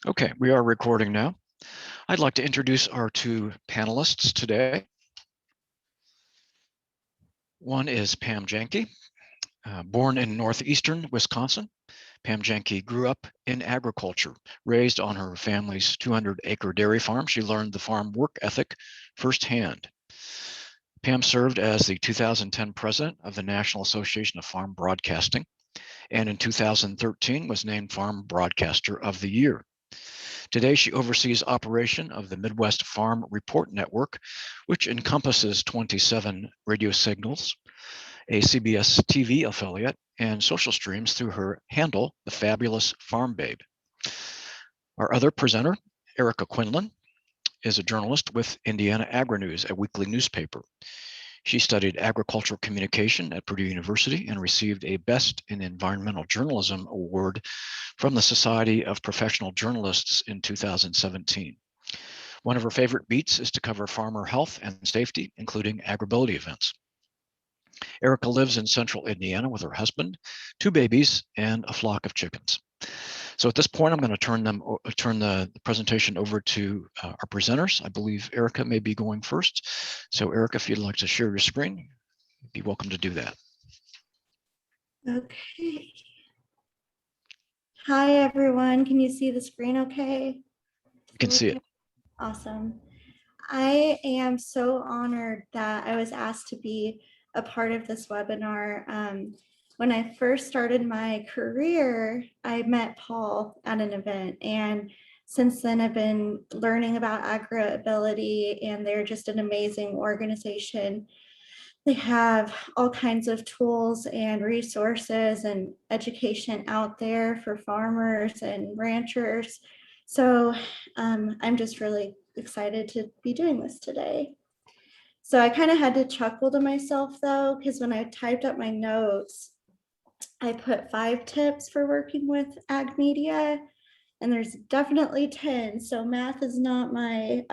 Okay, we are recording now. I'd like to introduce our two panelists today. One is Pam Yankee, born in northeastern Wisconsin. Pam Yankee grew up in agriculture, raised on her family's 200-acre dairy farm. She learned the farm work ethic firsthand. Pam served as the 2010 president of the National Association of Farm Broadcasting, and in 2013 was named Farm Broadcaster of the Year. Today, she oversees operation of the Midwest Farm Report Network, which encompasses 27 radio signals, a CBS TV affiliate, and social streams through her handle, The Fabulous Farm Babe. Our other presenter, Erica Quinlan, is a journalist with Indiana AgriNews, a weekly newspaper. She studied agricultural communication at Purdue University and received a Best in Environmental Journalism award from the Society of Professional Journalists in 2017. One of her favorite beats is to cover farmer health and safety, including AgrAbility events. Erica lives in central Indiana with her husband, 2 babies, and a flock of chickens. So at this point, I'm going to turn the presentation over to our presenters. I believe Erica may be going first. So Erica, if you'd like to share your screen, you'd be welcome to do that. Okay. Hi, everyone. Can you see the screen okay? You can see it. Awesome. I am so honored that I was asked to be a part of this webinar. When I first started my career, I met Paul at an event, and since then I've been learning about AgrAbility, and they're just an amazing organization. They have all kinds of tools and resources and education out there for farmers and ranchers. So I'm just really excited to be doing this today. So I kind of had to chuckle to myself though, because when I typed up my notes, I put 5 tips for working with ag media, and there's definitely 10. So math is not my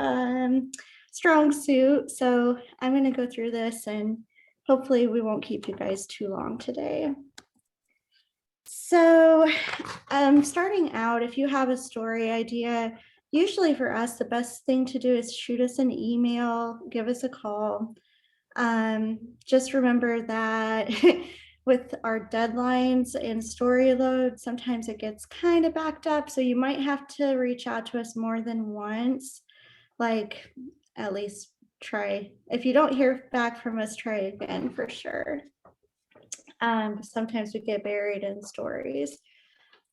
strong suit. So I'm going to go through this, and hopefully we won't keep you guys too long today. So starting out, if you have a story idea, usually for us, the best thing to do is shoot us an email, give us a call. Just remember that with our deadlines and story load, sometimes it gets kind of backed up. So you might have to reach out to us more than once, like at least try. If you don't hear back from us, try again for sure. Sometimes we get buried in stories.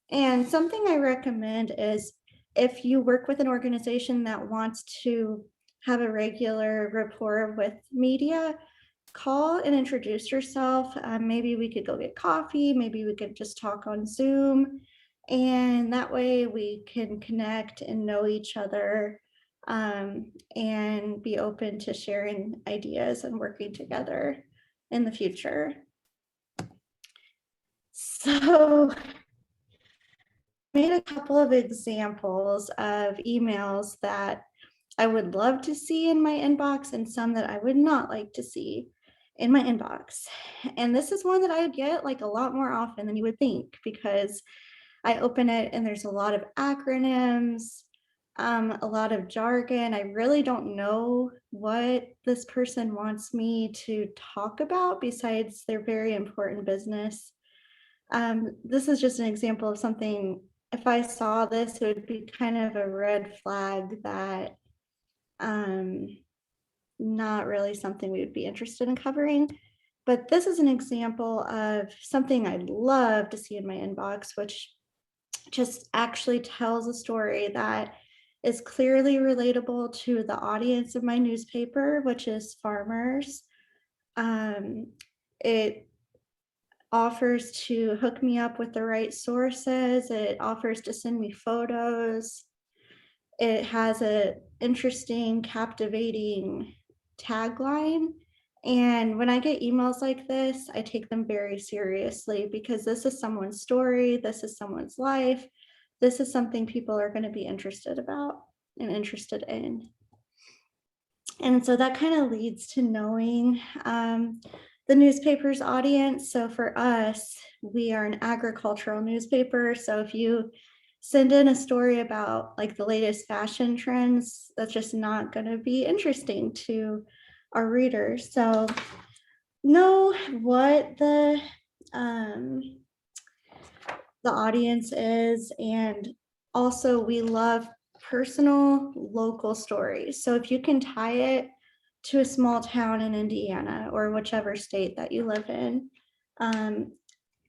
And something I recommend is if you work with an organization that wants to have a regular rapport with media, call and introduce yourself. Maybe we could go get coffee. Maybe we could just talk on Zoom. And that way we can connect and know each other and be open to sharing ideas and working together in the future. So I made a couple of examples of emails that I would love to see in my inbox and some that I would not like to see in my inbox. And this is one that I get like a lot more often than you would think, because I open it and there's a lot of acronyms, a lot of jargon. I really don't know what this person wants me to talk about besides their very important business. This is just an example of something, if I saw this, it would be kind of a red flag that not really something we would be interested in covering. But this is an example of something I'd love to see in my inbox, which just actually tells a story that is clearly relatable to the audience of my newspaper, which is farmers. It offers to hook me up with the right sources. It offers to send me photos. It has an interesting, captivating tagline. And when I get emails like this, I take them very seriously, because this is someone's story. This is someone's life. This is something people are going to be interested about and interested in. And so that kind of leads to knowing the newspaper's audience. So for us, we are an agricultural newspaper. So if you send in a story about like the latest fashion trends, that's just not going to be interesting to our readers. So know what the audience is, and also we love personal local stories. So if you can tie it to a small town in Indiana or whichever state that you live in,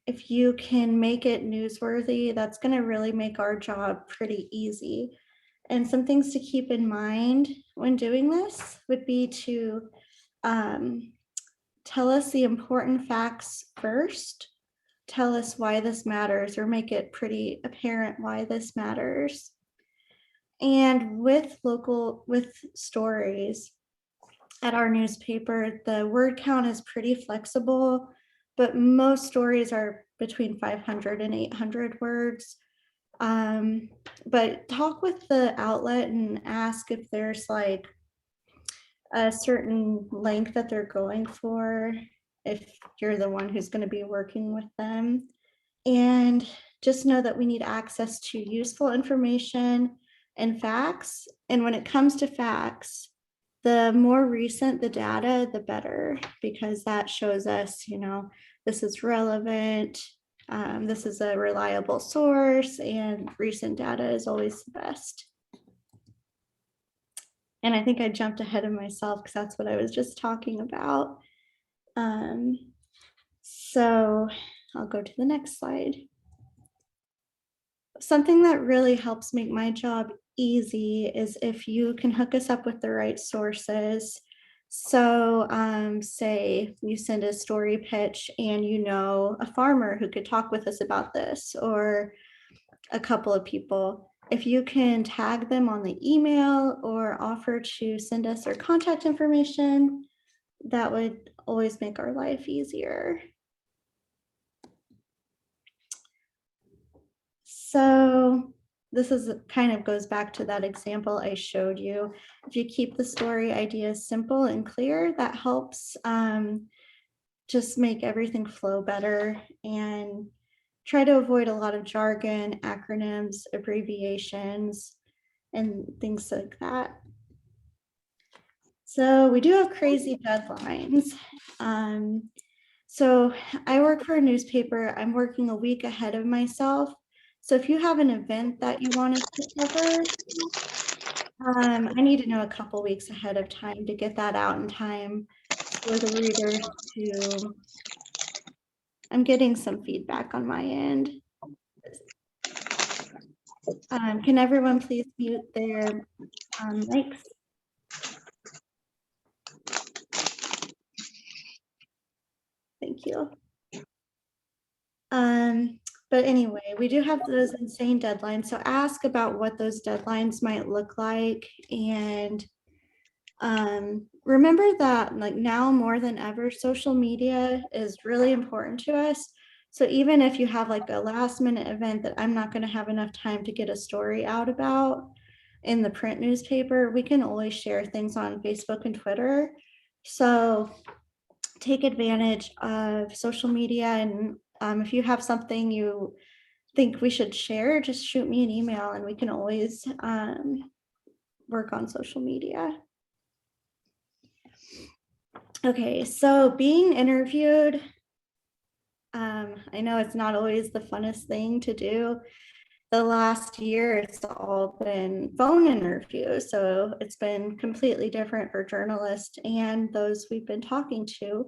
if you can make it newsworthy, that's going to really make our job pretty easy. And some things to keep in mind when doing this would be to tell us the important facts first, tell us why this matters, or make it pretty apparent why this matters. And with stories at our newspaper, the word count is pretty flexible, but most stories are between 500 and 800 words. But talk with the outlet and ask if there's like a certain length that they're going for, if you're the one who's going to be working with them. And just know that we need access to useful information and facts. And when it comes to facts, the more recent the data, the better, because that shows us, this is relevant, this is a reliable source, and recent data is always the best. And I think I jumped ahead of myself because that's what I was just talking about. So I'll go to the next slide. Something that really helps make my job easy is if you can hook us up with the right sources. So say you send a story pitch and a farmer who could talk with us about this, or a couple of people. If you can tag them on the email or offer to send us their contact information, that would always make our life easier. So this is kind of goes back to that example I showed you. If you keep the story ideas simple and clear, that helps just make everything flow better, and try to avoid a lot of jargon, acronyms, abbreviations, and things like that. So we do have crazy deadlines. So I work for a newspaper. I'm working a week ahead of myself. So if you have an event that you want us to cover, I need to know a couple weeks ahead of time to get that out in time for the readers to. I'm getting some feedback on my end. Can everyone please mute their mics? Thank you. But anyway, we do have those insane deadlines. So ask about what those deadlines might look like. And remember that like now more than ever, social media is really important to us. So even if you have like a last minute event that I'm not going to have enough time to get a story out about in the print newspaper, we can always share things on Facebook and Twitter. So take advantage of social media, and if you have something you think we should share, just shoot me an email and we can always work on social media. Okay, so being interviewed, I know it's not always the funnest thing to do. The last year, it's all been phone interviews, so it's been completely different for journalists and those we've been talking to.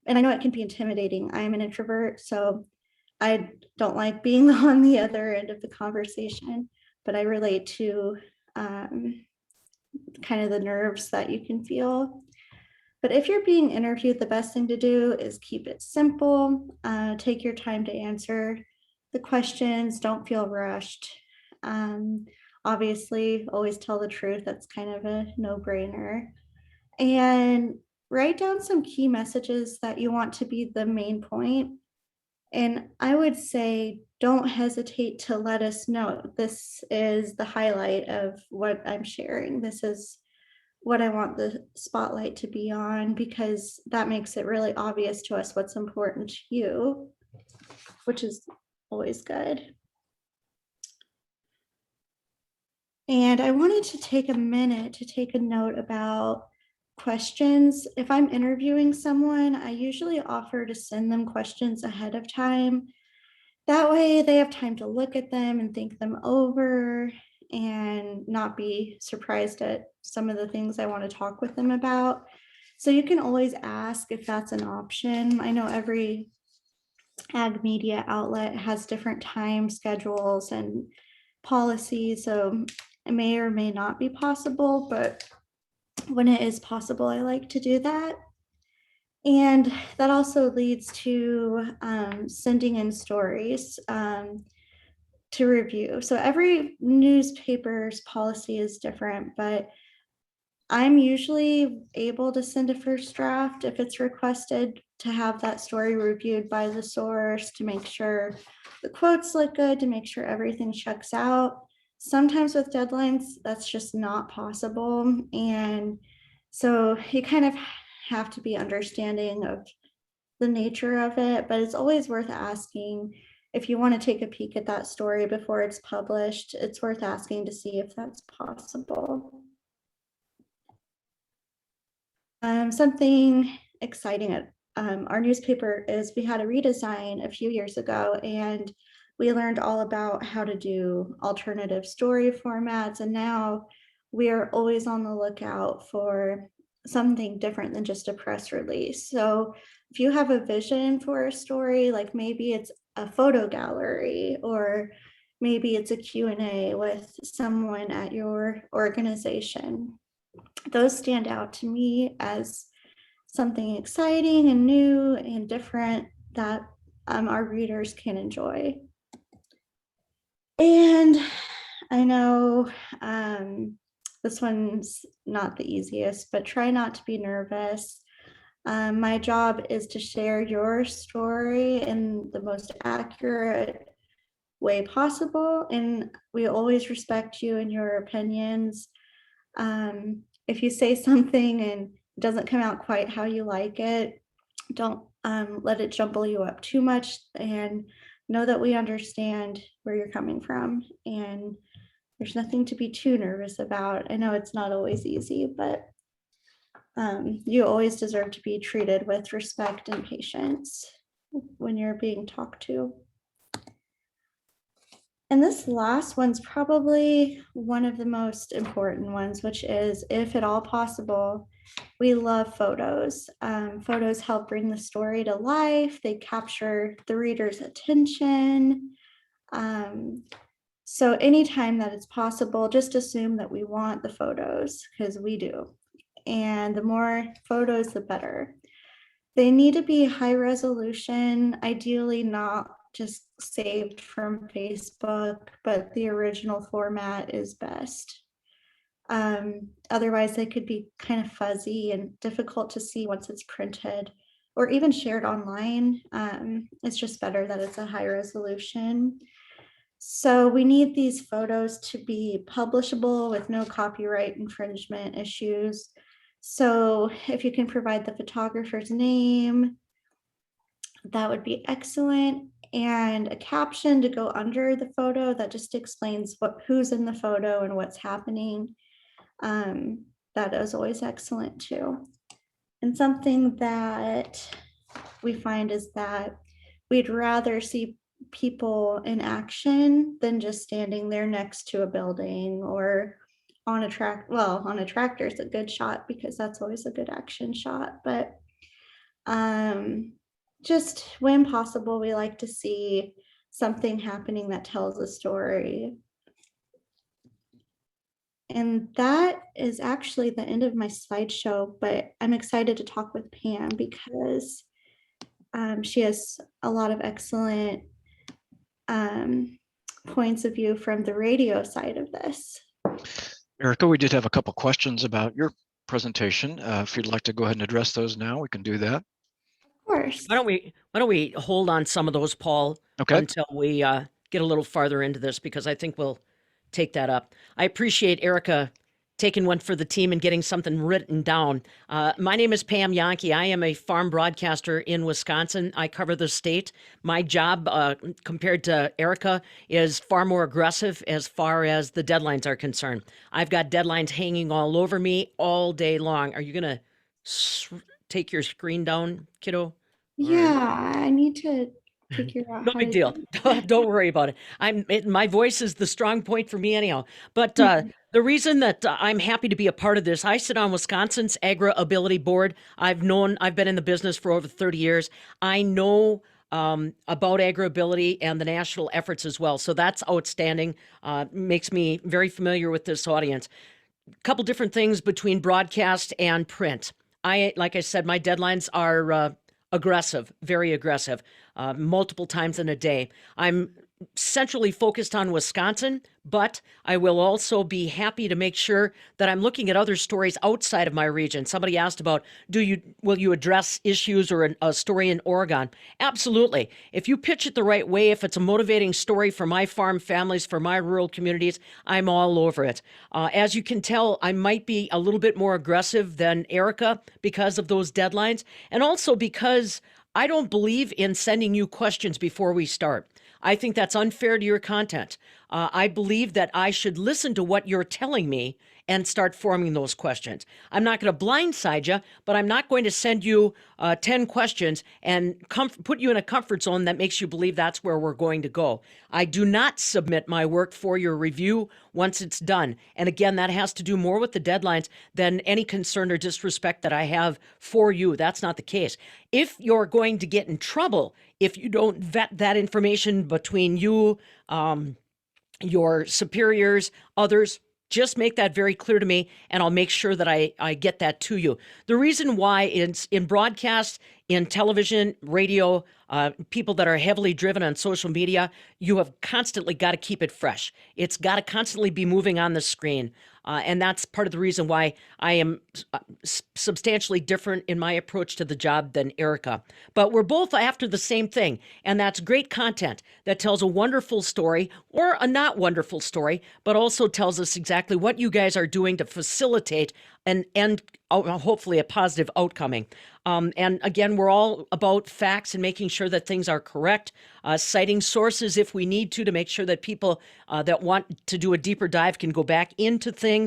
And I know it can be intimidating. I'm an introvert, so I don't like being on the other end of the conversation, but I relate to kind of the nerves that you can feel. But if you're being interviewed, the best thing to do is keep it simple. Take your time to answer the questions. Don't feel rushed. Obviously, always tell the truth. That's kind of a no-brainer. And write down some key messages that you want to be the main point. And I would say, don't hesitate to let us know. This is the highlight of what I'm sharing. This is what I want the spotlight to be on, because that makes it really obvious to us what's important to you, which is always good. And I wanted to take a minute to take a note about questions. If I'm interviewing someone, I usually offer to send them questions ahead of time. That way they have time to look at them and think them over and not be surprised at some of the things I want to talk with them about. So you can always ask if that's an option. I know every ag media outlet has different time schedules and policies, so it may or may not be possible, but when it is possible, I like to do that. And that also leads to sending in stories to review. So every newspaper's policy is different, but I'm usually able to send a first draft if it's requested, to have that story reviewed by the source, to make sure the quotes look good, to make sure everything checks out. Sometimes with deadlines, that's just not possible. And so you kind of have to be understanding of the nature of it, but it's always worth asking. If you want to take a peek at that story before it's published, it's worth asking to see if that's possible. Something exciting at our newspaper is we had a redesign a few years ago, and we learned all about how to do alternative story formats. And now we are always on the lookout for something different than just a press release. So if you have a vision for a story, like maybe it's a photo gallery, or maybe it's a Q&A with someone at your organization, those stand out to me as something exciting and new and different that our readers can enjoy. And I know this one's not the easiest, but try not to be nervous. My job is to share your story in the most accurate way possible, and we always respect you and your opinions. If you say something and it doesn't come out quite how you like it, don't let it jumble you up too much, and know that we understand where you're coming from, and there's nothing to be too nervous about. I know it's not always easy, but you always deserve to be treated with respect and patience when you're being talked to. And this last one's probably one of the most important ones, which is, if at all possible, we love photos. Photos help bring the story to life. They capture the reader's attention. So anytime that it's possible, just assume that we want the photos, because we do. And the more photos, the better. They need to be high resolution, ideally not just saved from Facebook, but the original format is best. Otherwise, they could be kind of fuzzy and difficult to see once it's printed or even shared online. It's just better that it's a high resolution. So we need these photos to be publishable with no copyright infringement issues. So if you can provide the photographer's name, that would be excellent. And a caption to go under the photo that just explains who's in the photo and what's happening. That is always excellent too. And something that we find is that we'd rather see people in action than just standing there next to a building or on a track. Well, on a tractor is a good shot because that's always a good action shot, but just when possible, we like to see something happening that tells a story. And that is actually the end of my slideshow, but I'm excited to talk with Pam because she has a lot of excellent points of view from the radio side of this. Erica, we did have a couple questions about your presentation. If you'd like to go ahead and address those now, we can do that. Of course. Why don't we hold on some of those, Paul, Okay. until we get a little farther into this, because I think we'll take that up. I appreciate Erica taking one for the team and getting something written down. My name is Pam Yankee. I am a farm broadcaster in Wisconsin. I cover the state. My job, compared to Erica, is far more aggressive as far as the deadlines are concerned. I've got deadlines hanging all over me all day long. Are you going to take your screen down, kiddo? Yeah, I need to figure out No how big to deal. do that. Don't worry about it. My voice is the strong point for me anyhow. But Mhm. the reason that I'm happy to be a part of this, I sit on Wisconsin's AgrAbility board. I've been in the business for over 30 years. I know about AgrAbility and the national efforts as well. So that's outstanding. Makes me very familiar with this audience. Couple different things between broadcast and print. Like I said, my deadlines are aggressive, very aggressive, multiple times in a day. I'm centrally focused on Wisconsin, but I will also be happy to make sure that I'm looking at other stories outside of my region. Somebody asked about, will you address issues or a story in Oregon? Absolutely. If you pitch it the right way, if it's a motivating story for my farm families, for my rural communities, I'm all over it. As you can tell, I might be a little bit more aggressive than Erica because of those deadlines, and also because I don't believe in sending you questions before we start. I think that's unfair to your content. I believe that I should listen to what you're telling me and start forming those questions. I'm not going to blindside you, but I'm not going to send you 10 questions and put you in a comfort zone that makes you believe that's where we're going to go. I do not submit my work for your review once it's done. And again, that has to do more with the deadlines than any concern or disrespect that I have for you. That's not the case. If you're going to get in trouble, if you don't vet that information between you, your superiors, others, just make that very clear to me, and I'll make sure that I get that to you. The reason why in broadcast, in television, radio, people that are heavily driven on social media, you have constantly got to keep it fresh. It's got to constantly be moving on the screen. And that's part of the reason why I am substantially different in my approach to the job than Erica. But we're both after the same thing, and that's great content that tells a wonderful story or a not wonderful story, but also tells us exactly what you guys are doing to facilitate an end, hopefully a positive outcoming. And again, we're all about facts and making sure that things are correct, citing sources if we need to make sure that people that want to do a deeper dive can go back into things,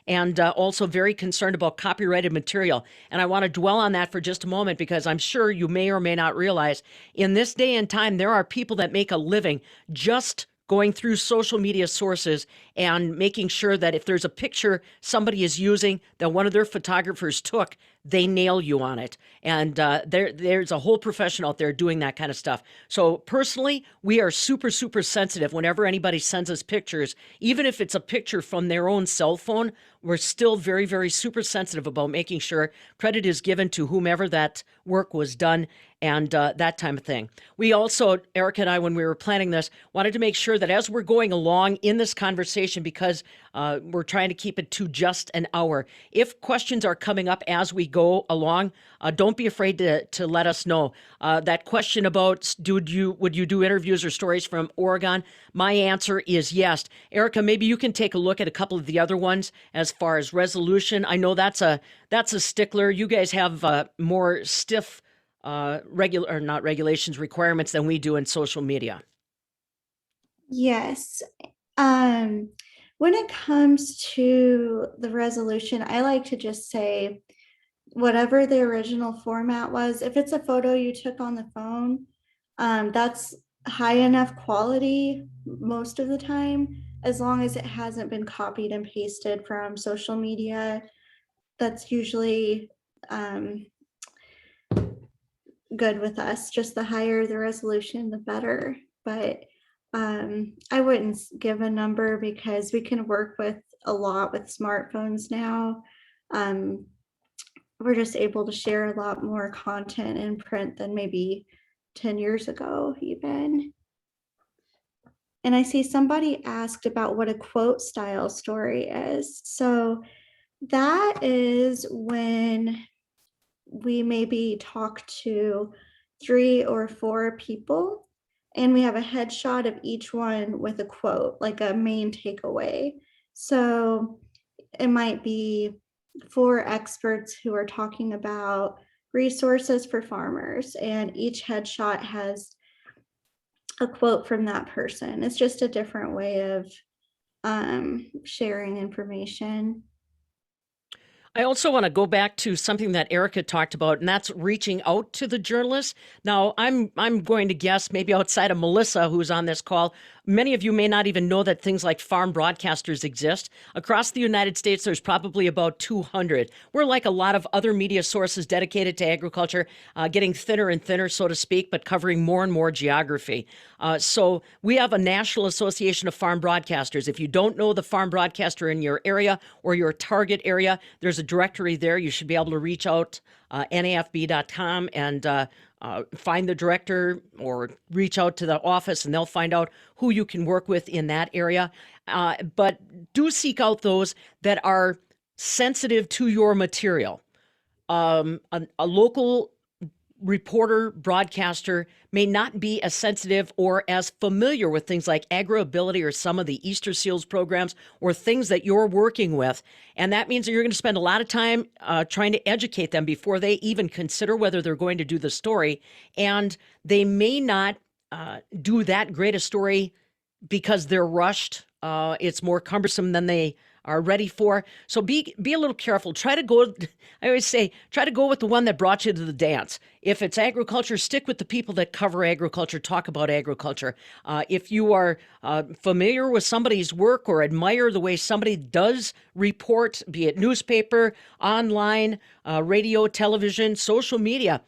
and also very concerned about copyrighted material. And I want to dwell on that for just a moment, because I'm sure you may or may not realize in this day and time, there are people that make a living just going through social media sources and making sure that if there's a picture somebody is using that one of their photographers took, they nail you on it. And there's a whole profession out there doing that kind of stuff. So personally, we are super, super sensitive whenever anybody sends us pictures. Even if it's a picture from their own cell phone, we're still very, very super sensitive about making sure credit is given to whomever that work was done, and that type of thing. We also, Erica and I, when we were planning this, wanted to make sure that as we're going along in this conversation, because we're trying to keep it to just an hour, if questions are coming up as we go along, don't be afraid to let us know. That question about would you do interviews or stories from Oregon? My answer is yes. Erica, maybe you can take a look at a couple of the other ones as far as resolution. I know that's a stickler. You guys have more stiff requirements than we do in social media. Yes. When it comes to the resolution, I like to just say whatever the original format was. If it's a photo you took on the phone, that's high enough quality most of the time, as long as it hasn't been copied and pasted from social media. That's usually good with us. Just the higher the resolution, the better. But I wouldn't give a number, because we can work with a lot with smartphones now. We're just able to share a lot more content in print than maybe 10 years ago even. And I see somebody asked about what a quote style story is. So that is when we maybe talk to 3 or 4 people, and we have a headshot of each one with a quote, like a main takeaway. So it might be 4 experts who are talking about resources for farmers, and each headshot has a quote from that person. It's just a different way of sharing information. I also want to go back to something that Erica talked about, and that's reaching out to the journalists. Now, I'm going to guess, maybe outside of Melissa, who's on this call, many of you may not even know that things like farm broadcasters exist. Across the United States, there's probably about 200. We're like a lot of other media sources dedicated to agriculture, getting thinner and thinner, so to speak, but covering more and more geography. So we have a National Association of Farm Broadcasters. If you don't know the farm broadcaster in your area or your target area, there's a directory there. You should be able to reach out, nafb.com, and find the director or reach out to the office, and they'll find out who you can work with in that area. But do seek out those that are sensitive to your material. A local reporter, broadcaster may not be as sensitive or as familiar with things like AgrAbility or some of the Easter Seals programs or things that you're working with. And that means that you're going to spend a lot of time trying to educate them before they even consider whether they're going to do the story. And they may not do that great a story because they're rushed. It's more cumbersome than they are ready for. So be a little careful. Try to go, I always say, try to go with the one that brought you to the dance. If it's agriculture, stick with the people that cover agriculture, talk about agriculture. If you are familiar with somebody's work or admire the way somebody does report, be it newspaper, online, radio, television, social media,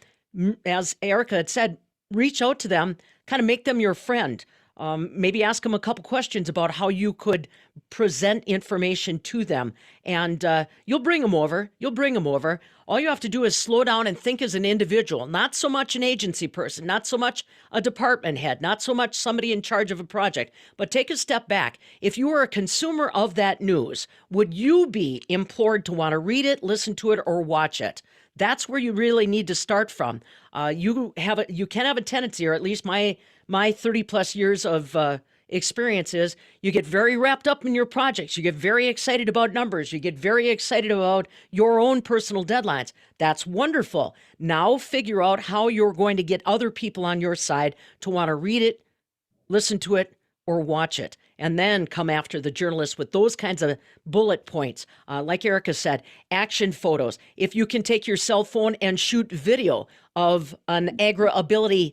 as Erica had said, reach out to them, kind of make them your friend. Maybe ask them a couple questions about how you could present information to them, and you'll bring them over. You'll bring them over. All you have to do is slow down and think as an individual, not so much an agency person, not so much a department head, not so much somebody in charge of a project, but take a step back. If you were a consumer of that news, would you be implored to want to read it, listen to it, or watch it? That's where you really need to start from. You can have a tendency, or at least my 30 plus years of experience is, you get very wrapped up in your projects. You get very excited about numbers. You get very excited about your own personal deadlines. That's wonderful. Now figure out how you're going to get other people on your side to want to read it, listen to it, or watch it, and then come after the journalists with those kinds of bullet points. Like Erica said, action photos. If you can take your cell phone and shoot video of an AgrAbility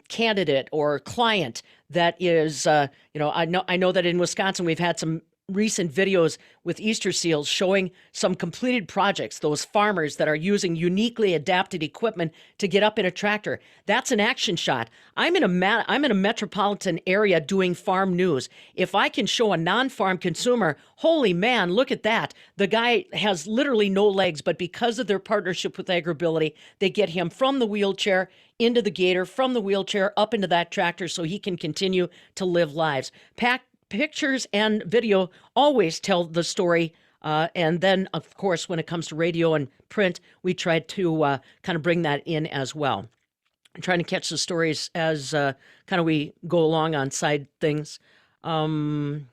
candidate or client that is, I know that in Wisconsin we've had some recent videos with Easter Seals showing some completed projects, those farmers that are using uniquely adapted equipment to get up in a tractor. That's an action shot. I'm in a metropolitan area doing farm news. If I can show a non-farm consumer, holy man, look at that. The guy has literally no legs, but because of their partnership with AgrAbility, they get him from the wheelchair into the gator, from the wheelchair up into that tractor so he can continue to live lives. Pictures and video always tell the story. And then, of course, when it comes to radio and print, we try to kind of bring that in as well. I'm trying to catch the stories as kind of we go along on side things. Same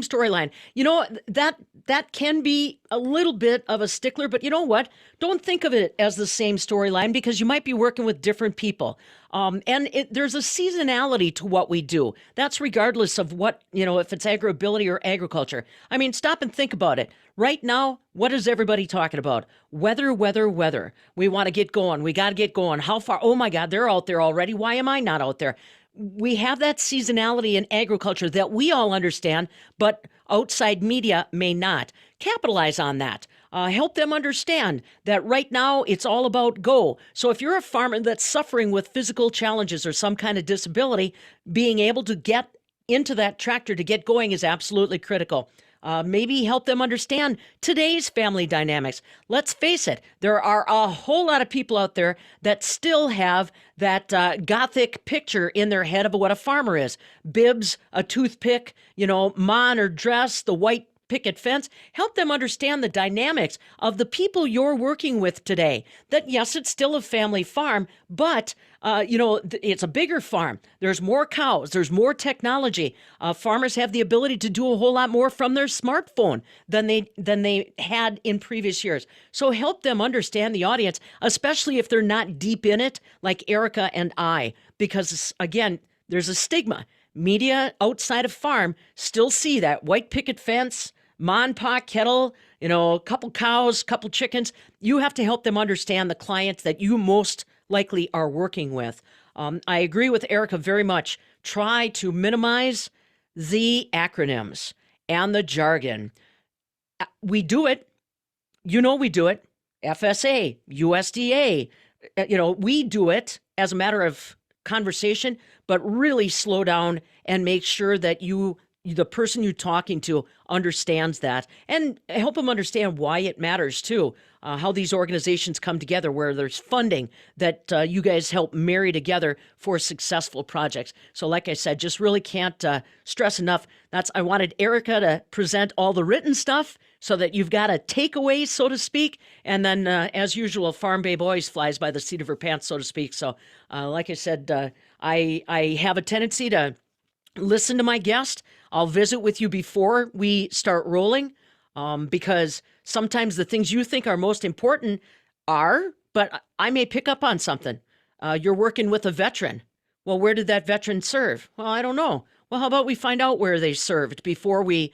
storyline. You know, that can be a little bit of a stickler, but you know what? Don't think of it as the same storyline because you might be working with different people. There's a seasonality to what we do. That's regardless of what, if it's AgrAbility or agriculture. I mean, stop and think about it. Right now, what is everybody talking about? Weather, weather, weather. We want to get going. We got to get going. How far? Oh my God, they're out there already. Why am I not out there? We have that seasonality in agriculture that we all understand, but outside media may not. Capitalize on that. Help them understand that right now it's all about go. So if you're a farmer that's suffering with physical challenges or some kind of disability, being able to get into that tractor to get going is absolutely critical. Maybe help them understand today's family dynamics. Let's face it, there are a whole lot of people out there that still have that gothic picture in their head of what a farmer is. Bibs, a toothpick, ma in her dress, the white picket fence. Help them understand the dynamics of the people you're working with today. That yes, it's still a family farm, but it's a bigger farm. There's more cows. There's more technology. Farmers have the ability to do a whole lot more from their smartphone than they had in previous years. So help them understand the audience, especially if they're not deep in it, like Erica and I, because again, there's a stigma. Media outside of farm still see that white picket fence, ma and pa kettle, a couple cows, couple chickens. You have to help them understand the clients that you most likely are working with. I agree with Erica very much. Try to minimize the acronyms and the jargon. We do it. We do it. FSA, USDA, we do it as a matter of conversation, but really slow down and make sure that the person you're talking to understands that, and help them understand why it matters too, how these organizations come together, where there's funding that you guys help marry together for successful projects. So like I said, just really can't stress enough. I wanted Erica to present all the written stuff so that you've got a takeaway, so to speak. And then as usual, Farm Babe always flies by the seat of her pants, so to speak. So like I said, I have a tendency to listen to my guest. I'll visit with you before we start rolling, because sometimes the things you think are most important but I may pick up on something. You're working with a veteran. Well, where did that veteran serve? Well, I don't know. Well, how about we find out where they served before we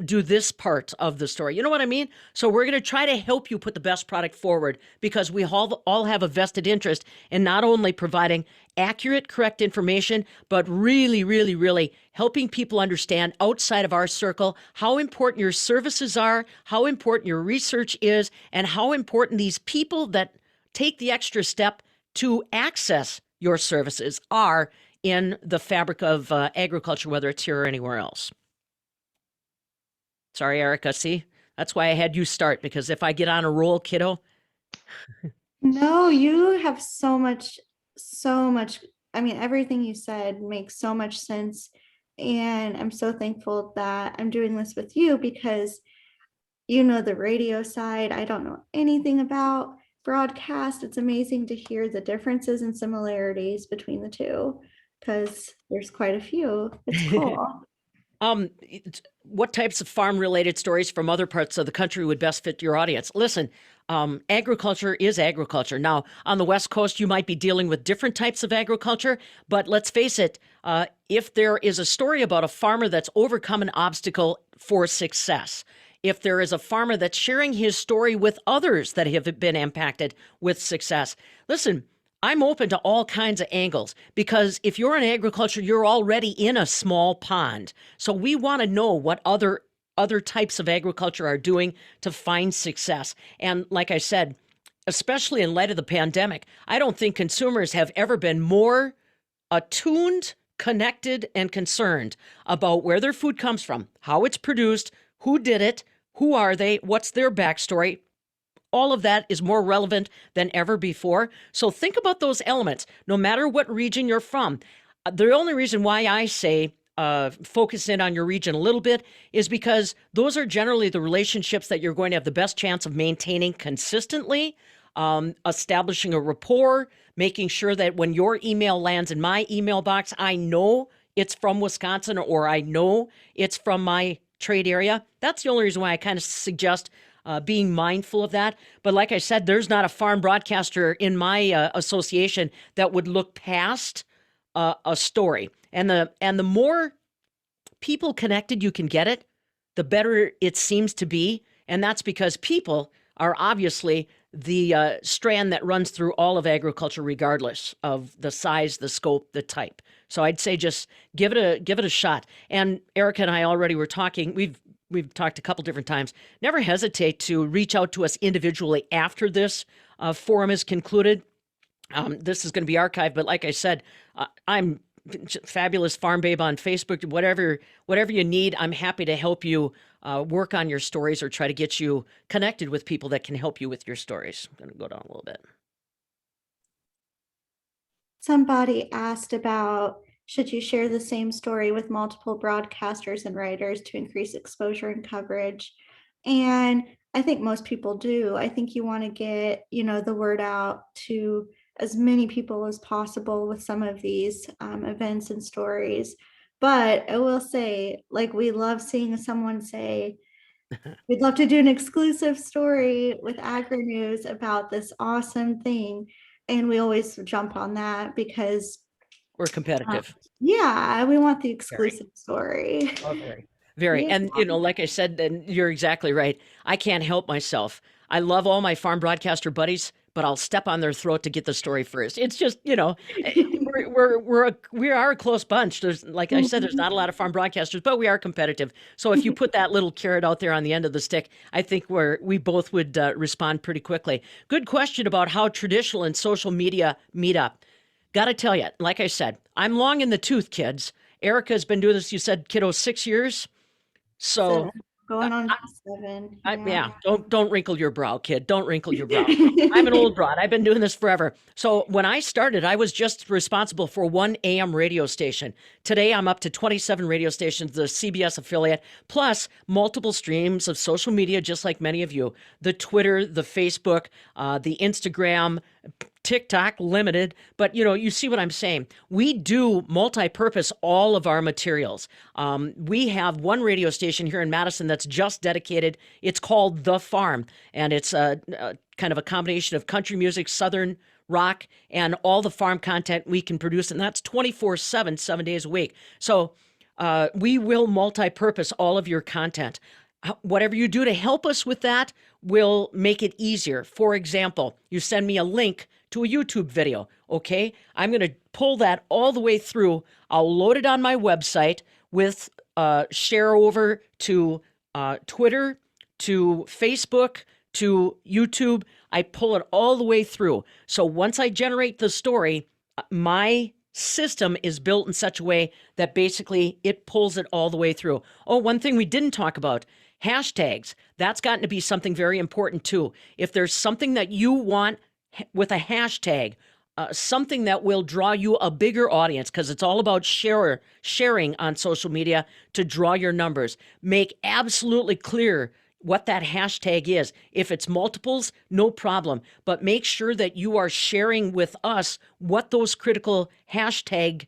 do this part of the story? You know what I mean? So we're going to try to help you put the best product forward, because we all have a vested interest in not only providing accurate, correct information, but really, really, really helping people understand outside of our circle how important your services are, how important your research is, and how important these people that take the extra step to access your services are in the fabric of agriculture, whether it's here or anywhere else. Sorry, Erica. See, that's why I had you start, because if I get on a roll, kiddo. No, you have so much. I mean, everything you said makes so much sense. And I'm so thankful that I'm doing this with you, because the radio side, I don't know anything about broadcast. It's amazing to hear the differences and similarities between the two, because there's quite a few. It's cool. What types of farm-related stories from other parts of the country would best fit your audience? Listen, agriculture is agriculture. Now, on the West Coast, you might be dealing with different types of agriculture, but let's face it, if there is a story about a farmer that's overcome an obstacle for success, if there is a farmer that's sharing his story with others that have been impacted with success, listen, I'm open to all kinds of angles, because if you're in agriculture, you're already in a small pond. So we want to know what other types of agriculture are doing to find success. And like I said, especially in light of the pandemic, I don't think consumers have ever been more attuned, connected, and concerned about where their food comes from, how it's produced, who did it, who are they, what's their backstory. All of that is more relevant than ever before. So think about those elements, no matter what region you're from. The only reason why I say focus in on your region a little bit is because those are generally the relationships that you're going to have the best chance of maintaining consistently, establishing a rapport, making sure that when your email lands in my email box, I know it's from Wisconsin, or I know it's from my trade area. That's the only reason why I kind of suggest being mindful of that. But like I said, there's not a farm broadcaster in my association that would look past a story. And the more people connected you can get it, the better it seems to be. And that's because people are obviously the strand that runs through all of agriculture, regardless of the size, the scope, the type. So I'd say just give it a shot. And Erica and I already were talking. We've talked a couple different times. Never hesitate to reach out to us individually after this forum is concluded. This is going to be archived, but like I said, I'm fabulous Farm Babe on Facebook. Whatever you need, I'm happy to help you work on your stories or try to get you connected with people that can help you with your stories. I'm going to go down a little bit. Somebody asked about Should you share the same story with multiple broadcasters and writers to increase exposure and coverage? And I think most people do. I think you want to get, the word out to as many people as possible with some of these events and stories. But I will say, like, we love seeing someone say, we'd love to do an exclusive story with AgriNews about this awesome thing. And we always jump on that because We're competitive. yeah, we want the exclusive story. Oh, very. Yeah. And, like I said, and you're exactly right. I can't help myself. I love all my farm broadcaster buddies, but I'll step on their throat to get the story first. It's just, we are a close bunch. There's, like I said, there's not a lot of farm broadcasters, but we are competitive. So if you put that little carrot out there on the end of the stick, I think we both would respond pretty quickly. Good question about how traditional and social media meet up. Got to tell you, like I said, I'm long in the tooth, kids. Erica's been doing this, you said, kiddo, 6 years. So going on 7. yeah, don't wrinkle your brow, kid. Don't wrinkle your brow. I'm an old broad. I've been doing this forever. So when I started, I was just responsible for 1 AM radio station. Today, I'm up to 27 radio stations, the CBS affiliate, plus multiple streams of social media, just like many of you. The Twitter, the Facebook, the Instagram, TikTok limited, but you see what I'm saying. We do multi-purpose all of our materials. We have one radio station here in Madison that's just dedicated. It's called The Farm, and it's a kind of a combination of country music, Southern rock, and all the farm content we can produce, and that's 24/7, 7 days a week. So we will multi-purpose all of your content. Whatever you do to help us with that will make it easier. For example, you send me a link to a YouTube video, okay? I'm going to pull that all the way through. I'll load it on my website with share over to Twitter, to Facebook, to YouTube. I pull it all the way through. So once I generate the story, my system is built in such a way that basically it pulls it all the way through. Oh, one thing we didn't talk about, hashtags. That's gotten to be something very important too. If there's something that you want with a hashtag, something that will draw you a bigger audience, because it's all about sharing on social media to draw your numbers. Make absolutely clear what that hashtag is. If it's multiples, no problem. But make sure that you are sharing with us what those critical hashtag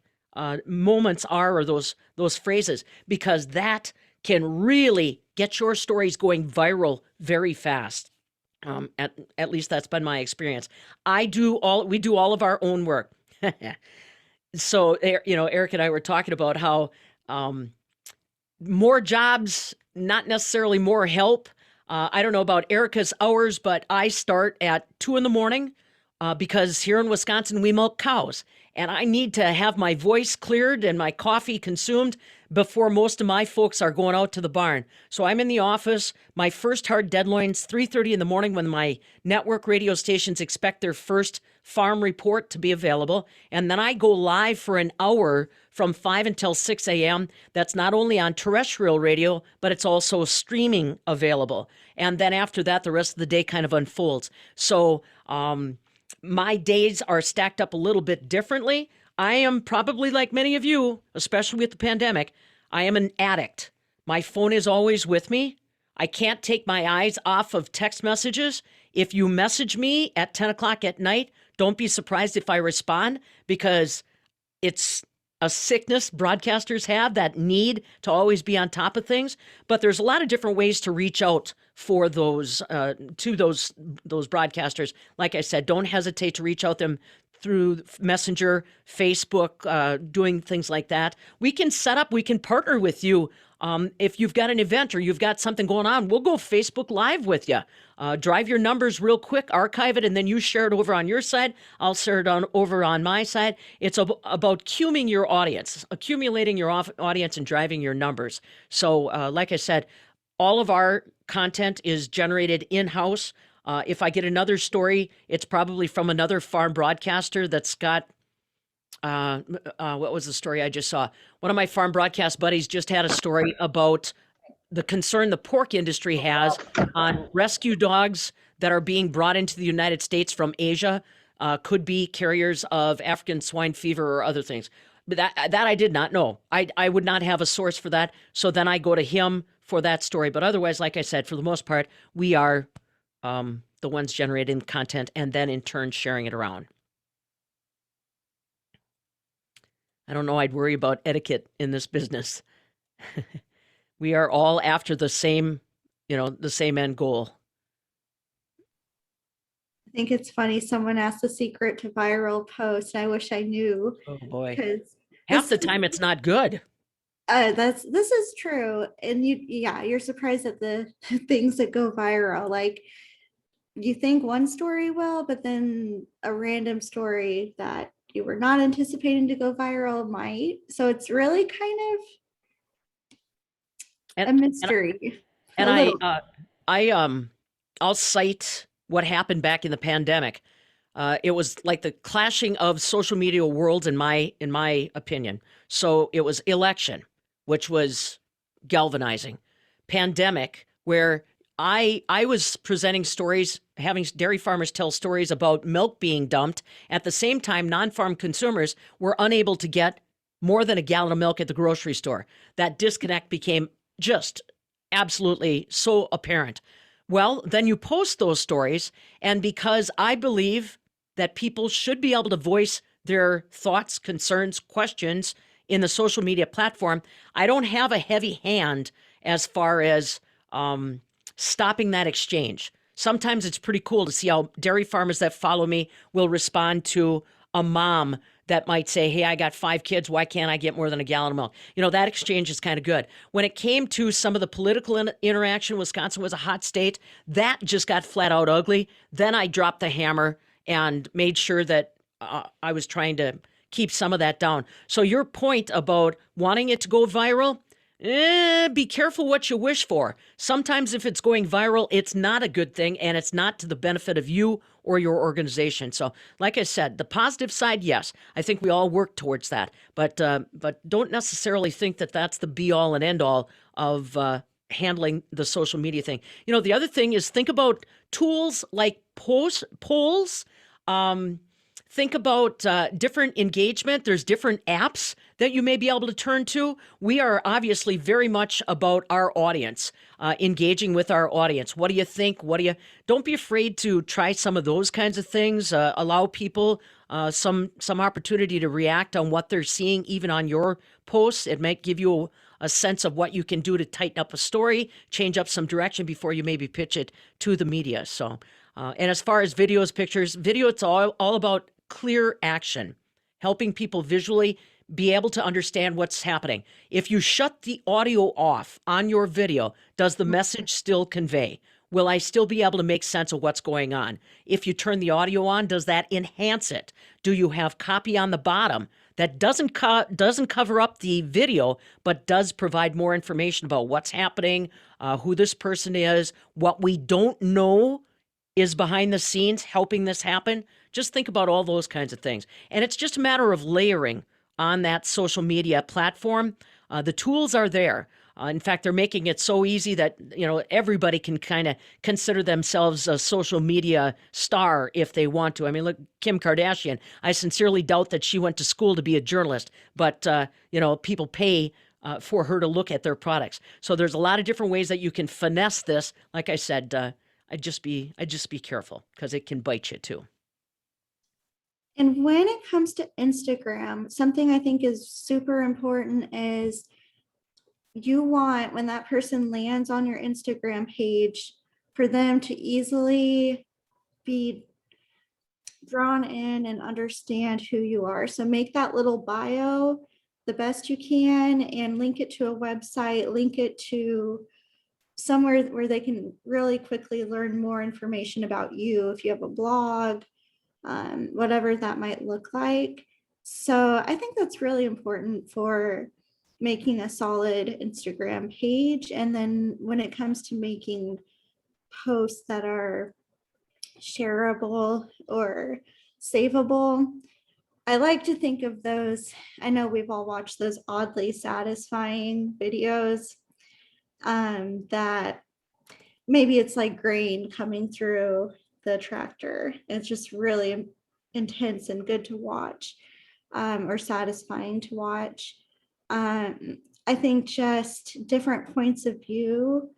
moments are, or those phrases, because that can really get your stories going viral very fast. At least that's been my experience. We do all of our own work. So, Eric and I were talking about how more jobs, not necessarily more help. I don't know about Erica's hours, but I start at 2 a.m. Because here in Wisconsin, we milk cows, and I need to have my voice cleared and my coffee consumed before most of my folks are going out to the barn. So I'm in the office. My first hard deadline's 3:30 in the morning, when my network radio stations expect their first farm report to be available. And then I go live for an hour from 5 until 6 a.m. That's not only on terrestrial radio, but it's also streaming available. And then after that, the rest of the day kind of unfolds. So my days are stacked up a little bit differently. I am probably like many of you, especially with the pandemic. I am an addict. My phone is always with me. I can't take my eyes off of text messages. If you message me at 10 o'clock at night, don't be surprised if I respond, because it's a sickness broadcasters have, that need to always be on top of things. But there's a lot of different ways to reach out for those to those broadcasters. Like I said, don't hesitate to reach out them through Messenger, Facebook, doing things like that. We can partner with you. If you've got an event or you've got something going on, we'll go Facebook Live with you. Drive your numbers real quick, archive it, and then you share it over on your side. I'll share it over on my side. It's about accumulating your audience and driving your numbers. So like I said, all of our content is generated in-house. If I get another story, it's probably from another farm broadcaster that's got, what was the story I just saw? One of my farm broadcast buddies just had a story about the concern the pork industry has on rescue dogs that are being brought into the United States from Asia, could be carriers of African swine fever or other things. But that I did not know. I would not have a source for that. So then I go to him for that story. But otherwise, like I said, for the most part, we are the ones generating content and then in turn sharing it around. I don't know. I'd worry about etiquette in this business. We are all after the same, the same end goal. I think it's funny. Someone asked the secret to viral posts. I wish I knew. Oh boy. Because Half the time it's not good. this is true. And you're surprised at the things that go viral. Like you think one story will, but then a random story that you were not anticipating to go viral might. So it's really kind of a mystery. I'll cite what happened back in the pandemic. It was like the clashing of social media worlds in my opinion. So it was election, which was galvanizing. Pandemic, where I was presenting stories, having dairy farmers tell stories about milk being dumped. At the same time, non-farm consumers were unable to get more than a gallon of milk at the grocery store. That disconnect became just absolutely so apparent. Well, then you post those stories, and because I believe that people should be able to voice their thoughts, concerns, questions in the social media platform, I don't have a heavy hand as far as stopping that exchange. Sometimes it's pretty cool to see how dairy farmers that follow me will respond to a mom that might say, hey, I got 5 kids. Why can't I get more than a gallon of milk? That exchange is kind of good. When it came to some of the political interaction, Wisconsin was a hot state. That just got flat out ugly. Then I dropped the hammer and made sure that I was trying to keep some of that down. So your point about wanting it to go viral, be careful what you wish for. Sometimes if it's going viral, it's not a good thing, and it's not to the benefit of you or your organization. So like I said, the positive side, yes, I think we all work towards that, but don't necessarily think that that's the be all and end all of handling the social media thing. The other thing is think about tools like polls. Think about different engagement. There's different apps that you may be able to turn to. We are obviously very much about our audience, engaging with our audience. What do you think? Don't be afraid to try some of those kinds of things. Allow people some opportunity to react on what they're seeing, even on your posts. It might give you a sense of what you can do to tighten up a story, change up some direction before you maybe pitch it to the media. So, and as far as videos, pictures, it's all about clear action, helping people visually be able to understand what's happening. If you shut the audio off on your video, does the message still convey? Will I still be able to make sense of what's going on? If you turn the audio on, does that enhance it? Do you have copy on the bottom that doesn't cover up the video, but does provide more information about what's happening, who this person is, what we don't know is behind the scenes helping this happen? Just think about all those kinds of things. And it's just a matter of layering on that social media platform. The tools are there. In fact, they're making it so easy that, everybody can kind of consider themselves a social media star if they want to. I mean, look, Kim Kardashian, I sincerely doubt that she went to school to be a journalist, but, people pay for her to look at their products. So there's a lot of different ways that you can finesse this. Like I said, I'd just be careful because it can bite you too. And when it comes to Instagram, something I think is super important is you want, when that person lands on your Instagram page, for them to easily be drawn in and understand who you are. So make that little bio the best you can and link it to a website, link it to somewhere where they can really quickly learn more information about you. If you have a blog, whatever that might look like. So I think that's really important for making a solid Instagram page. And then when it comes to making posts that are shareable or savable, I like to think of those. I know we've all watched those oddly satisfying videos that maybe it's like grain coming through the tractor. It's just really intense and good to watch. or satisfying to watch. I think just different points of view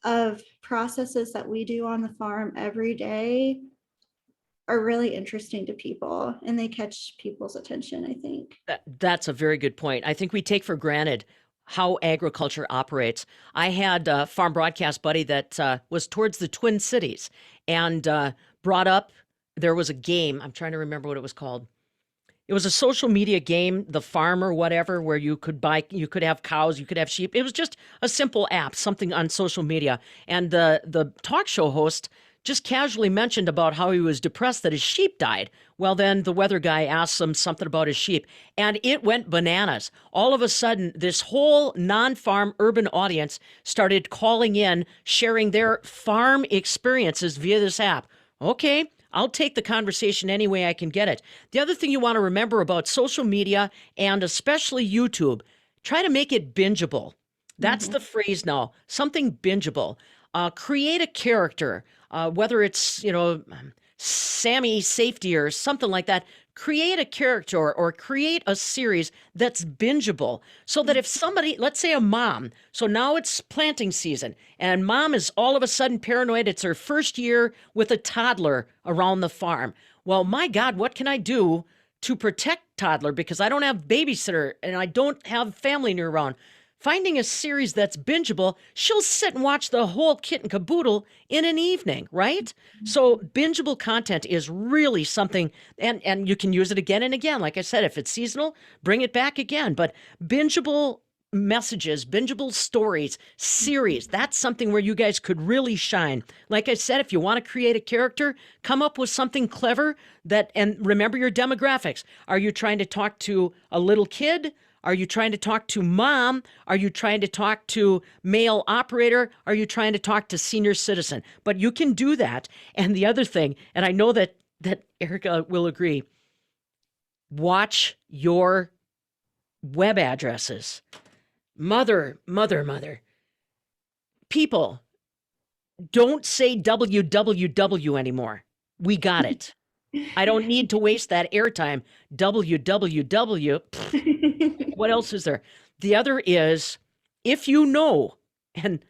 of processes that we do on the farm every day are really interesting to people, and they catch people's attention, I think. That's a very good point. I think we take for granted how agriculture operates. I had a farm broadcast buddy that was towards the Twin Cities and brought up, there was a game, I'm trying to remember what it was called. It was a social media game, The Farm or whatever, where you could have cows, you could have sheep. It was just a simple app, something on social media. And the talk show host just casually mentioned about how he was depressed that his sheep died. Well, then the weather guy asked him something about his sheep, and it went bananas. All of a sudden, this whole non-farm urban audience started calling in, sharing their farm experiences via this app. Okay, I'll take the conversation any way I can get it. The other thing you want to remember about social media, and especially YouTube, try to make it bingeable. That's the phrase now, something bingeable. Create a character, whether it's, Sammy Safety or something like that. Create a character or create a series that's bingeable so that if somebody, let's say a mom, so now it's planting season and mom is all of a sudden paranoid. It's her first year with a toddler around the farm. Well, my God, what can I do to protect toddler because I don't have babysitter and I don't have family near around? Finding a series that's bingeable, she'll sit and watch the whole kit and caboodle in an evening, right? So bingeable content is really something, and you can use it again and again. Like I said, if it's seasonal, bring it back again. But bingeable messages, bingeable stories, series, that's something where you guys could really shine. Like I said, if you want to create a character, come up with something clever and remember your demographics. Are you trying to talk to a little kid? Are you trying to talk to mom? Are you trying to talk to male operator? Are you trying to talk to senior citizen? But you can do that. And the other thing, and I know that Erica will agree, watch your web addresses. Mother. People, don't say www anymore. We got it. I don't need to waste that airtime. www. What else is there? The other is, if you know, and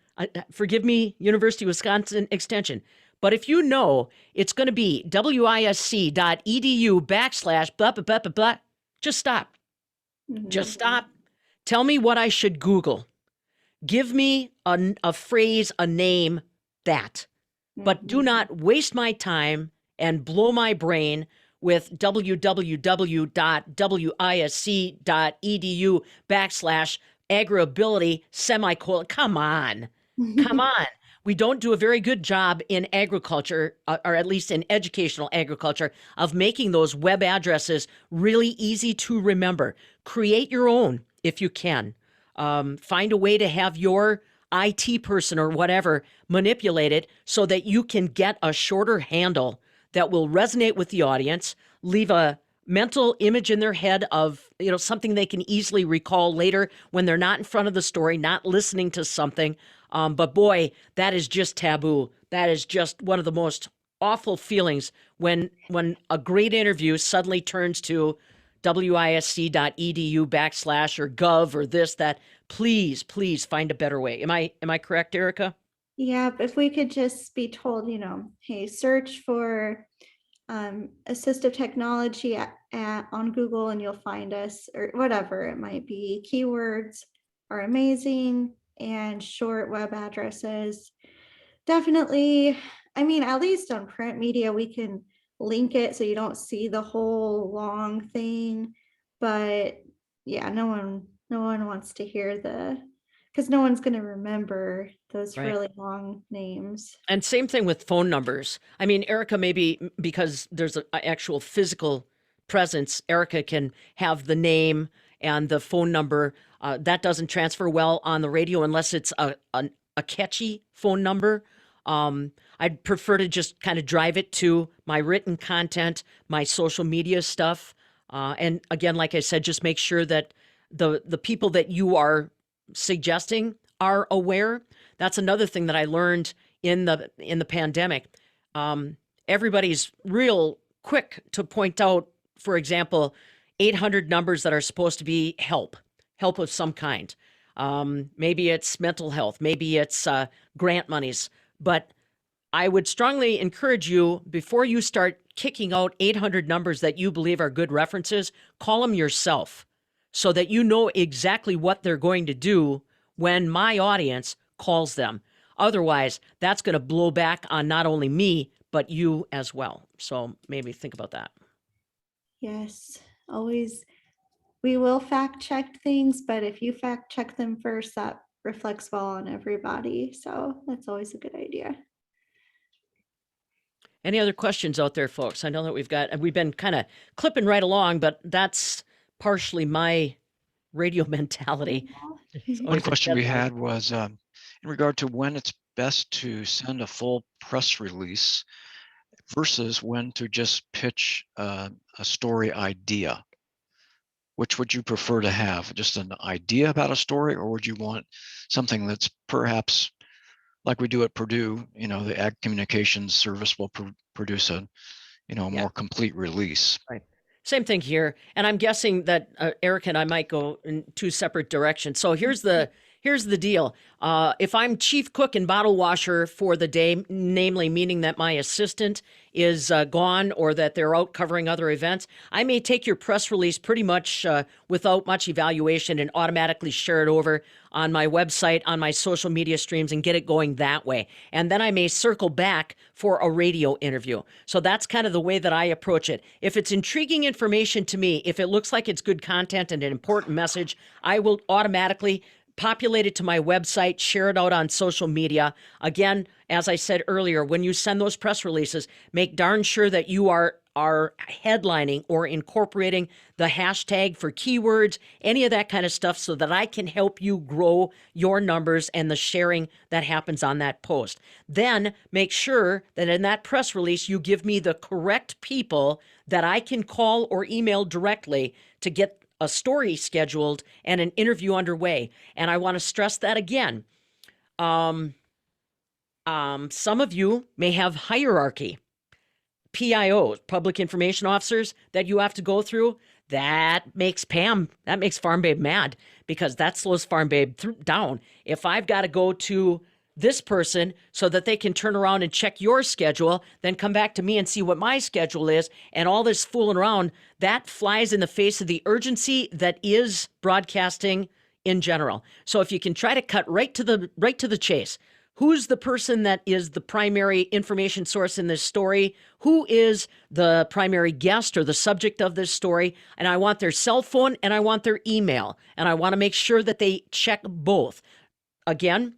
forgive me, University of Wisconsin Extension, but if you know it's going to be wisc.edu/ blah, blah, blah, blah, blah, just stop. Just stop. Tell me what I should Google. Give me a phrase, a name, that. But do not waste my time and blow my brain with www.wisc.edu/AgrAbility. Come on. Come on. We don't do a very good job in agriculture, or at least in educational agriculture, of making those web addresses really easy to remember. Create your own if you can. Find a way to have your IT person or whatever manipulate it so that you can get a shorter handle that will resonate with the audience, leave a mental image in their head of, something they can easily recall later when they're not in front of the story, not listening to something. But boy, that is just taboo. That is just one of the most awful feelings when a great interview suddenly turns to wisc.edu/ or gov or this, that. Please find a better way. Am I correct, Erica? Yeah, if we could just be told, hey, search for assistive technology on Google and you'll find us, or whatever it might be. Keywords are amazing, and short web addresses. Definitely, at least on print media, we can link it so you don't see the whole long thing. But yeah, no one wants to hear because no one's going to remember those really long names. And same thing with phone numbers. Erica, maybe because there's an actual physical presence, Erica can have the name and the phone number. That doesn't transfer well on the radio unless it's a catchy phone number. I'd prefer to just kind of drive it to my written content, my social media stuff. And again, like I said, just make sure that the people that you are suggesting are aware. That's another thing that I learned in the pandemic. Everybody's real quick to point out, for example, 800 numbers that are supposed to be help of some kind. Maybe it's mental health, maybe it's grant monies, but I would strongly encourage you, before you start kicking out 800 numbers that you believe are good references, call them yourself so that you know exactly what they're going to do when my audience calls them. Otherwise, that's going to blow back on not only me, but you as well. So maybe think about that. Yes, always. We will fact check things, but if you fact check them first, that reflects well on everybody. So that's always a good idea. Any other questions out there, folks? I know that we've been kind of clipping right along, but that's partially my radio mentality. One question we had was in regard to when it's best to send a full press release versus when to just pitch a story idea. Which would you prefer to have? Just an idea about a story, or would you want something that's perhaps like we do at Purdue, the Ag Communications Service will produce a, more complete release. Right. Same thing here. And I'm guessing that Erica and I might go in two separate directions. So here's the deal. If I'm chief cook and bottle washer for the day, namely meaning that my assistant is gone or that they're out covering other events, I may take your press release pretty much without much evaluation and automatically share it over on my website, on my social media streams, and get it going that way. And then I may circle back for a radio interview. So that's kind of the way that I approach it. If it's intriguing information to me, if it looks like it's good content and an important message, I will automatically populate it to my website, share it out on social media. Again, as I said earlier, when you send those press releases, make darn sure that you are headlining or incorporating the hashtag for keywords, any of that kind of stuff, so that I can help you grow your numbers and the sharing that happens on that post. Then make sure that in that press release, you give me the correct people that I can call or email directly to get a story scheduled and an interview underway. And I want to stress that again. Some of you may have hierarchy, PIOs, public information officers, that you have to go through. That makes Farm Babe mad, because that slows Farm Babe down. If I've got to go to this person so that they can turn around and check your schedule, then come back to me and see what my schedule is, and all this fooling around, that flies in the face of the urgency that is broadcasting in general. So if you can try to cut right to the chase, who's the person that is the primary information source in this story? Who is the primary guest or the subject of this story? And I want their cell phone and I want their email, and I want to make sure that they check both. Again,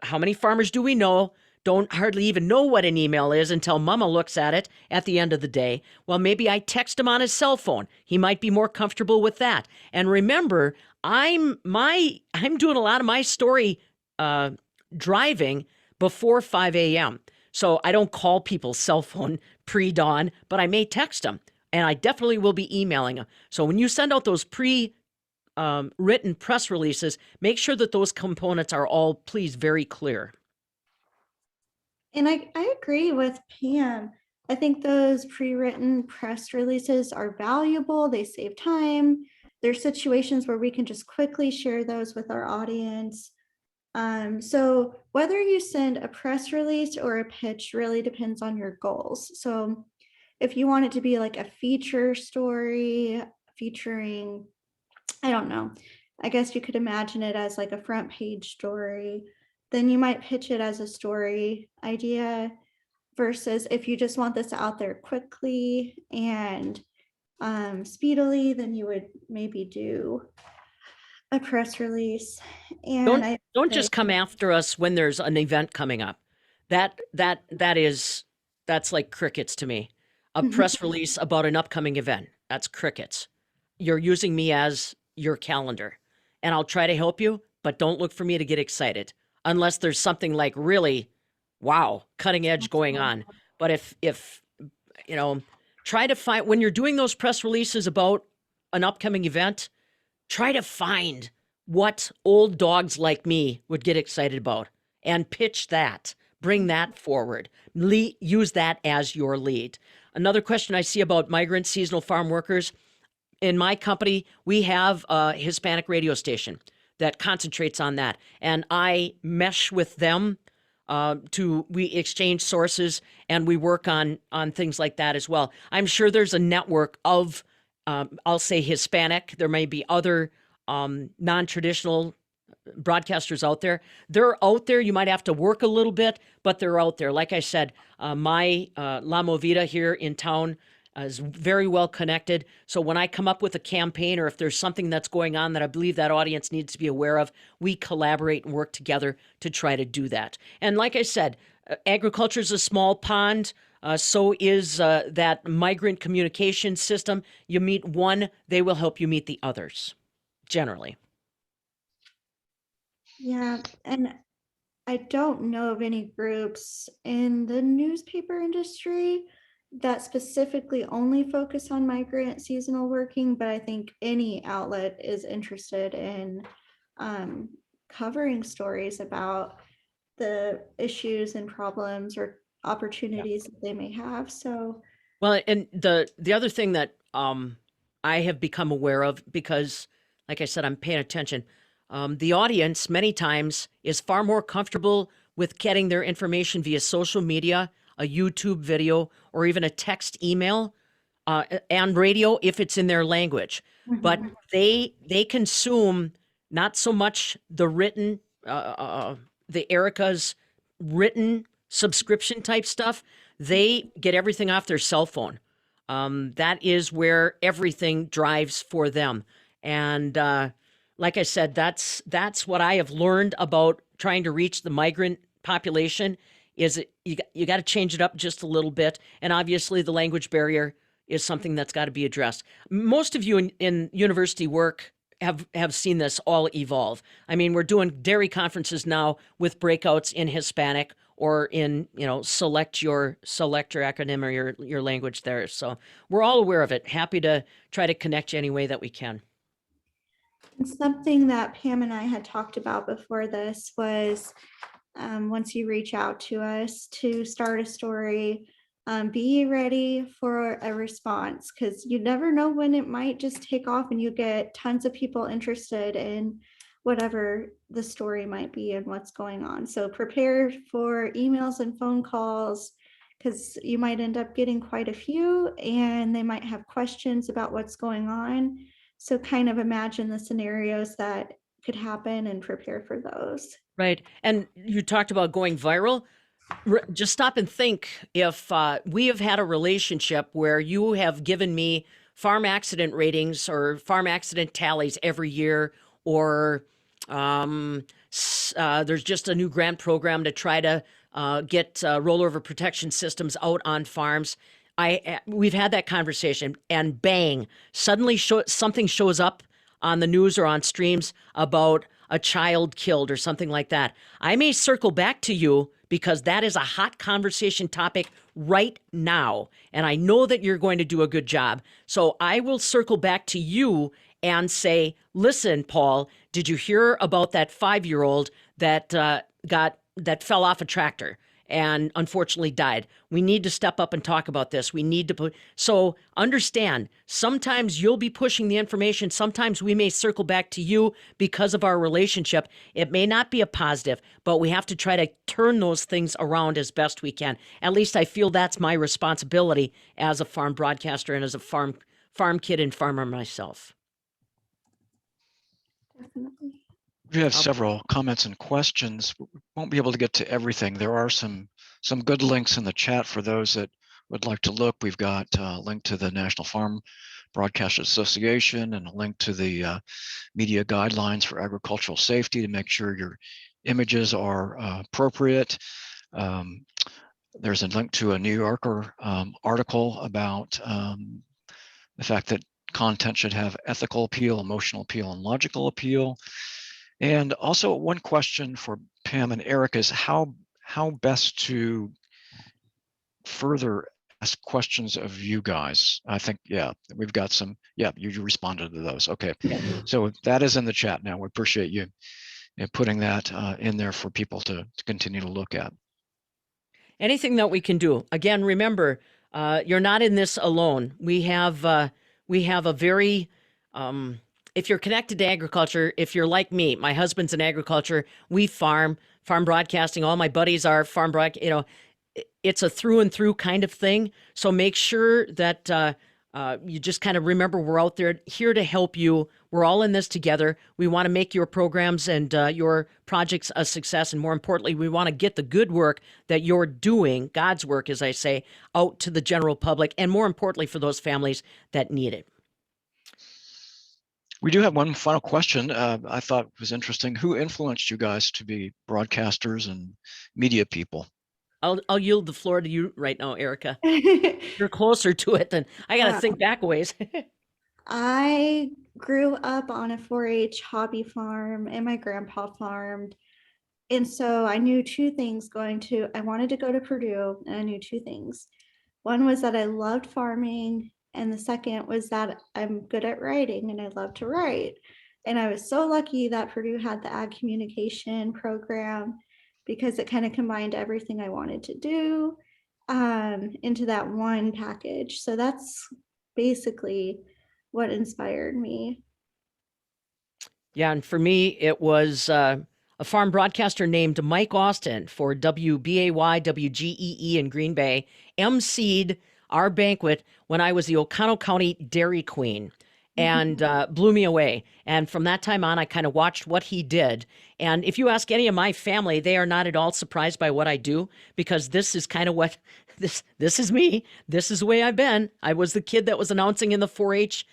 how many farmers do we know don't hardly even know what an email is until mama looks at it at the end of the day? Well, maybe I text him on his cell phone. He might be more comfortable with that. And remember, I'm doing a lot of my story driving before 5 a.m. So I don't call people's cell phone pre-dawn, but I may text them, and I definitely will be emailing them. So when you send out those written press releases, make sure that those components are all, please, very clear. And I agree with Pam. I think those pre-written press releases are valuable. They save time. There's situations where we can just quickly share those with our audience. So whether you send a press release or a pitch really depends on your goals. So if you want it to be like a feature story featuring, I don't know, I guess you could imagine it as like a front page story, then you might pitch it as a story idea, versus if you just want this out there quickly and speedily, then you would maybe do a press release. And don't just come after us when there's an event coming up. That's like crickets to me. A press release about an upcoming event, that's crickets. You're using me as your calendar, and I'll try to help you, but don't look for me to get excited unless there's something like really, wow, cutting edge going on. But if try to find, when you're doing those press releases about an upcoming event, try to find what old dogs like me would get excited about and pitch that. Bring that forward. Use that as your lead. Another question I see about migrant seasonal farm workers, in my company, we have a Hispanic radio station that concentrates on that, and I mesh with them. We exchange sources and we work on things like that as well. I'm sure there's a network of, I'll say Hispanic. There may be other non-traditional broadcasters out there. They're out there. You might have to work a little bit, but they're out there. Like I said, my La Movida here in town is very well connected. So when I come up with a campaign, or if there's something that's going on that I believe that audience needs to be aware of, we collaborate and work together to try to do that. And like I said, agriculture is a small pond. So is that migrant communication system. You meet one, they will help you meet the others, generally. Yeah, and I don't know of any groups in the newspaper industry that specifically only focus on migrant seasonal working, but I think any outlet is interested in covering stories about the issues and problems or opportunities that they may have. So, well, and the other thing that I have become aware of, because, like I said, I'm paying attention. The audience many times is far more comfortable with getting their information via social media, a YouTube video, or even a text email, and radio if it's in their language. But they consume not so much the written, the Erica's written subscription type stuff. They get everything off their cell phone. That is where everything drives for them. And like I said, that's what I have learned about trying to reach the migrant population. Is you got to change it up just a little bit, and obviously the language barrier is something that's got to be addressed. Most of you in university work have seen this all evolve. I mean, we're doing dairy conferences now with breakouts in Hispanic or in, select your acronym or your language there. So we're all aware of it. Happy to try to connect you any way that we can. and something that Pam and I had talked about before this was once you reach out to us to start a story, be ready for a response, because you never know when it might just take off and you get tons of people interested in whatever the story might be and what's going on. So prepare for emails and phone calls, because you might end up getting quite a few and they might have questions about what's going on. So kind of imagine the scenarios that could happen and prepare for those. Right. And you talked about going viral. Just stop and think, if we have had a relationship where you have given me farm accident ratings or farm accident tallies every year, or there's just a new grant program to try to get rollover protection systems out on farms. We've had that conversation, and bang, suddenly something shows up on the news or on streams about a child killed or something like that. I may circle back to you because that is a hot conversation topic right now, and I know that you're going to do a good job. So I will circle back to you and say, listen, Paul, did you hear about that 5-year-old that fell off a tractor and unfortunately died? We need to step up and talk about this. We need to so understand, sometimes you'll be pushing the information. Sometimes we may circle back to you because of our relationship. It may not be a positive, but we have to try to turn those things around as best we can. At least I feel that's my responsibility as a farm broadcaster and as a farm kid and farmer myself. Definitely. We have several comments and questions. We won't be able to get to everything. There are some good links in the chat for those that would like to look. We've got a link to the National Farm Broadcasters Association and a link to the media guidelines for agricultural safety to make sure your images are appropriate. There's a link to a New Yorker article about the fact that content should have ethical appeal, emotional appeal, and logical appeal. And also one question for Pam and Erica is how best to further ask questions of you guys. I think, we've got some, you responded to those. Okay, so that is in the chat now. We appreciate you putting that in there for people to continue to look at. Anything that we can do. Again, remember, you're not in this alone. We have we have a very, if you're connected to agriculture, if you're like me, my husband's in agriculture, we farm broadcasting. All my buddies are farm broadcast, it's a through and through kind of thing. So make sure that you just kind of remember we're out there here to help you. We're all in this together. We want to make your programs and your projects a success. And more importantly, we want to get the good work that you're doing, God's work, as I say, out to the general public. And more importantly, for those families that need it. We do have one final question I thought was interesting. Who influenced you guys to be broadcasters and media people? I'll yield the floor to you right now, Erica. You're closer to it than I got to think back a ways. I grew up on a 4-H hobby farm, and my grandpa farmed. And so I knew two things I wanted to go to Purdue, and I knew two things. One was that I loved farming, and the second was that I'm good at writing and I love to write. And I was so lucky that Purdue had the ag communication program, because it kind of combined everything I wanted to do into that one package. So that's basically what inspired me. Yeah, and for me, it was a farm broadcaster named Mike Austin for WBAY, WGEE in Green Bay, emceed our banquet when I was the Oconto County Dairy Queen, and blew me away. And from that time on, I kind of watched what he did. And if you ask any of my family, they are not at all surprised by what I do, because this is kind of what this is me. This is the way I've been. I was the kid that was announcing in the 4-H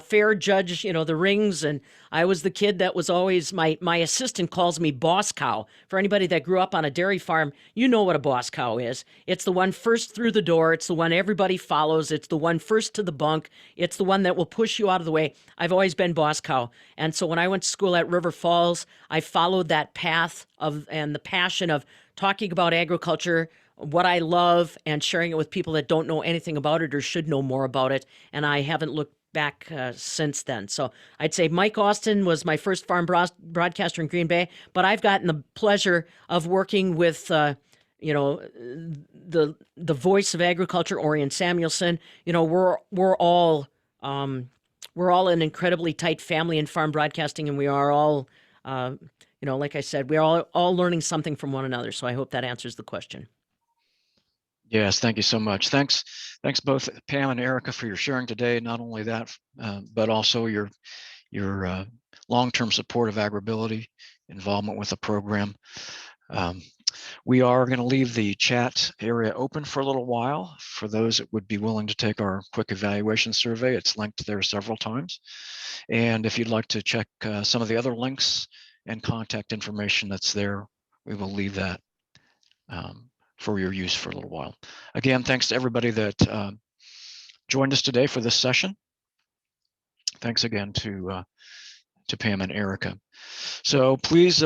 fair judge, the rings, and I was the kid that was always my assistant calls me boss cow. For anybody that grew up on a dairy farm, you know what a boss cow is. It's the one first through the door. It's the one everybody follows. It's the one first to the bunk. It's the one that will push you out of the way. I've always been boss cow. And so when I went to school at River Falls, I followed that path and the passion of talking about agriculture, what I love, and sharing it with people that don't know anything about it or should know more about it. And I haven't looked back since then. So I'd say Mike Austin was my first farm broadcaster in Green Bay, but I've gotten the pleasure of working with, the voice of agriculture, Orion Samuelson. We're all an incredibly tight family in farm broadcasting, and we are all, like I said, we're all learning something from one another. So I hope that answers the question. Yes, thank you so much. Thanks both Pam and Erica for your sharing today. Not only that, but also your long-term support of AgrAbility, involvement with the program. We are going to leave the chat area open for a little while for those that would be willing to take our quick evaluation survey. It's linked there several times. And if you'd like to check some of the other links and contact information that's there, we will leave that for your use for a little while. Again, thanks to everybody that joined us today for this session. Thanks again to Pam and Erica. So please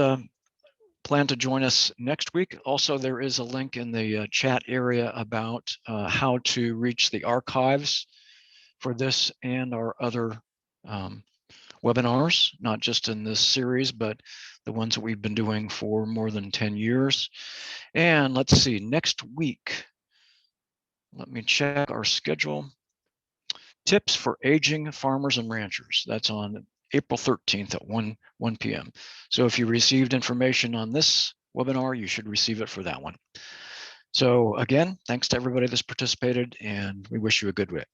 plan to join us next week. Also, there is a link in the chat area about how to reach the archives for this and our other webinars, not just in this series, but the ones that we've been doing for more than 10 years. And let's see, next week, let me check our schedule. Tips for aging farmers and ranchers. That's on April 13th at 1 p.m. So if you received information on this webinar, you should receive it for that one. So again, thanks to everybody that's participated, and we wish you a good week.